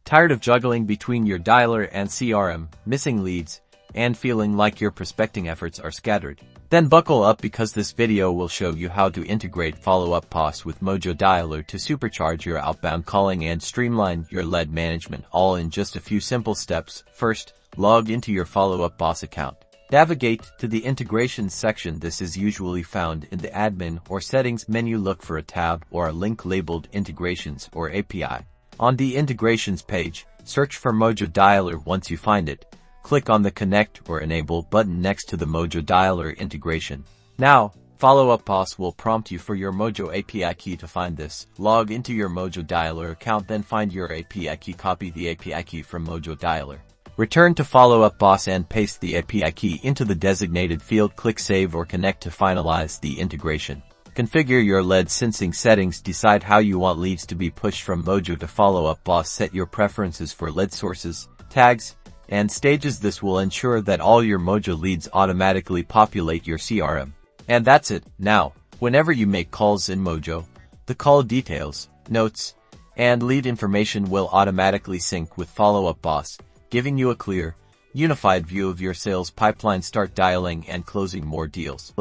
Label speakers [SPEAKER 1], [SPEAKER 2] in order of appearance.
[SPEAKER 1] Tired of juggling between your dialer and CRM, missing leads, and feeling like your prospecting efforts are scattered? Then buckle up, because this video will show you how to integrate Follow-Up Boss with Mojo Dialer to supercharge your outbound calling and streamline your lead management, all in just a few simple steps. First, log into your Follow-Up Boss account. Navigate to the Integrations section. This is usually found in the Admin or Settings menu. Look for a tab or a link labeled Integrations or API. On the Integrations page, search for Mojo Dialer. Once you find it, click on the Connect or Enable button next to the Mojo Dialer integration. Now, Follow-Up Boss will prompt you for your Mojo API key. To find this, log into your Mojo Dialer account, then find your API key. Copy the API key from Mojo Dialer. Return to Follow-Up Boss and paste the API key into the designated field. Click Save or Connect to finalize the integration. Configure your lead sensing settings. Decide how you want leads to be pushed from Mojo to Follow-Up Boss. Set your preferences for lead sources, tags, and stages. This will ensure that all your Mojo leads automatically populate your CRM. And that's it. Now, whenever you make calls in Mojo, the call details, notes, and lead information will automatically sync with Follow-Up Boss, giving you a clear, unified view of your sales pipeline. Start dialing and closing more deals.